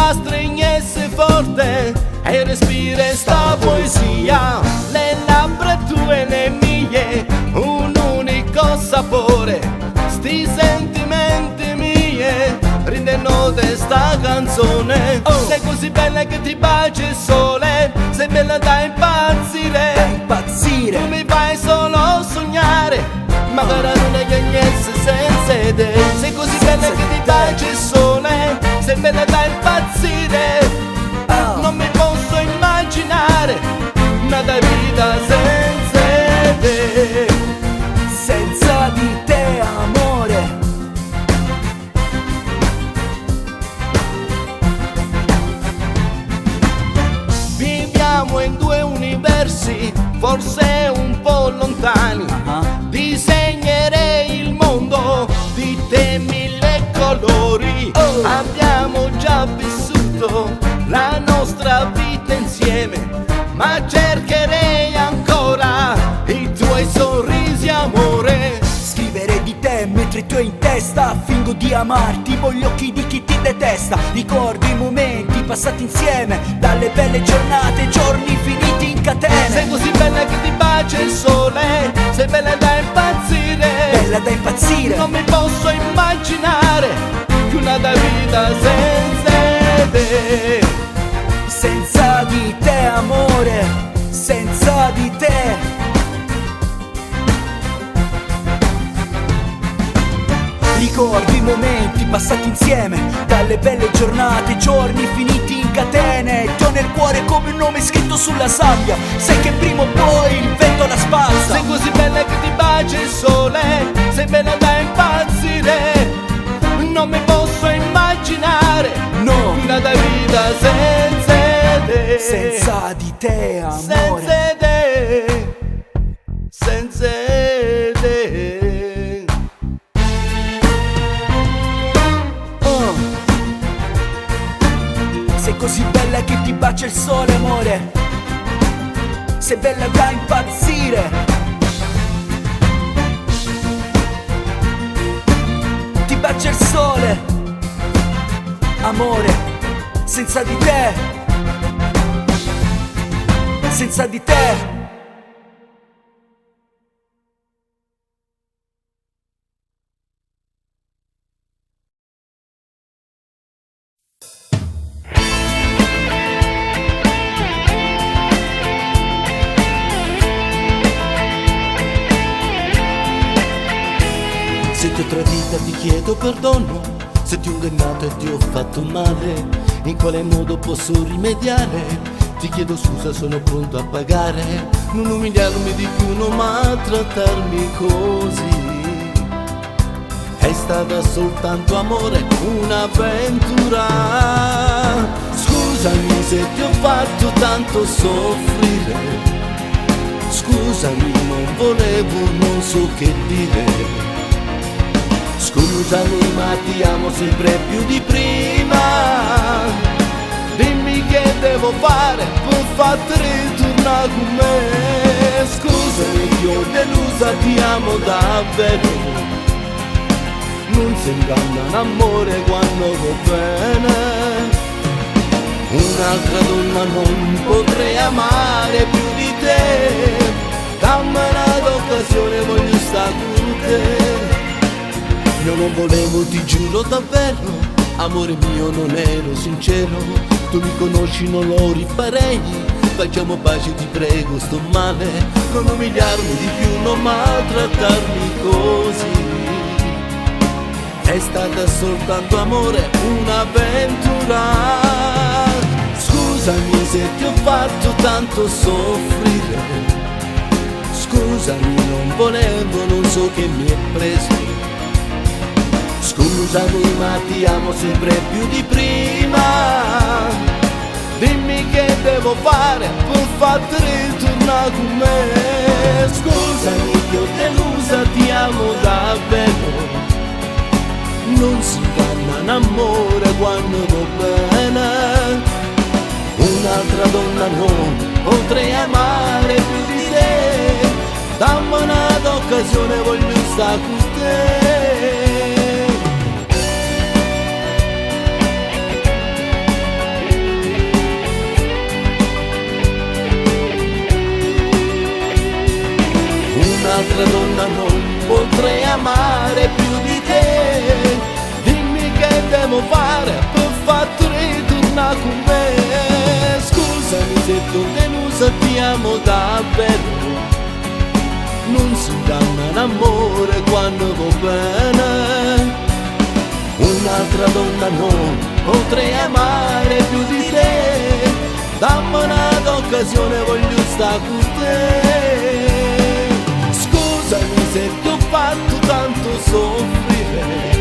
la stringesse forte e respira sta poesia, le labbra tue e le mie, un unico sapore, sti sentimenti mie rendono di sta canzone. Sei così bella che ti bacia il sole, sei bella da impazzire, tu mi fai solo sognare, magari non è che niente senza te. Sei così bella che ti bacia il sole, sei bella da impazzire, non mi posso immaginare nada vita senza te. Senza di te, amore. Viviamo in due universi, forse un po' lontani. Disegnerei il mondo di te mille colori. Abbiamo già vissuto la nostra vita insieme, ma cercherei ancora i tuoi sorrisi, amore. Scrivere di te mentre tu hai in testa, fingo di amarti, con gli occhi di chi ti detesta. Ricordo i momenti passati insieme, dalle belle giornate, giorni finiti in catene. Sei così bella che ti bacia il sole, sei bella da impazzire, bella da impazzire. Non mi posso immaginare più una vita senza te. Senza di te, amore, senza di te. Ricordo i momenti passati insieme, dalle belle giornate, giorni finiti in catene. Ti ho nel cuore come un nome scritto sulla sabbia, sai che prima o poi il vento la spazza. Sei così bella che ti bacia il sole, sei bella da impazzire, non mi posso immaginare una vita senza te. Senza di te, amore. Senza te, senza te. Sei così bella che ti bacia il sole, amore. Sei bella da impazzire. Ti bacia il sole, amore. Senza di te, senza di te. Se ti ho tradita ti chiedo perdono, se ti ho ingannato e ti ho fatto male, in quale modo posso rimediare? Ti chiedo scusa, sono pronto a pagare. Non umiliarmi di più, non maltrattarmi così. È stata soltanto amore, un'avventura. Scusami se ti ho fatto tanto soffrire, scusami, non volevo, non so che dire. Scusami ma ti amo sempre più di prima. Dimmi che devo fare per farti ritornare con me. Scusami ti ho delusa, ti amo davvero. Non si inganna un amore quando va bene. Un'altra donna non potrei amare più di te. Dammi un'occasione, voglio stare con te. Io non volevo, ti giuro davvero, amore mio non ero sincero. Tu mi conosci, non lo rifarei. Facciamo pace, ti prego, sto male. Non umiliarmi di più, non maltrattarmi così. È stata soltanto amore, un'avventura. Scusami se ti ho fatto tanto soffrire. Scusami, non volevo, non so che mi è preso. Scusami ma ti amo sempre più di prima. Dimmi che devo fare per farti ritornare con me. Scusami che ho delusa, ti amo davvero. Non si inganna un amore quando va bene. Un'altra donna non potrei amare più di te. Dammi un'occasione, voglio stare con te. un'altra donna non potrei amare più di te. Dimmi che devo fare per farti ritornare con me. Scusami se tu delusa, ti amo davvero. Non si danno in amore quando va bene. Un'altra donna non potrei amare più di te. Dammi un'occasione, voglio stare con te. Scusami se ti ho fatto tanto soffrire.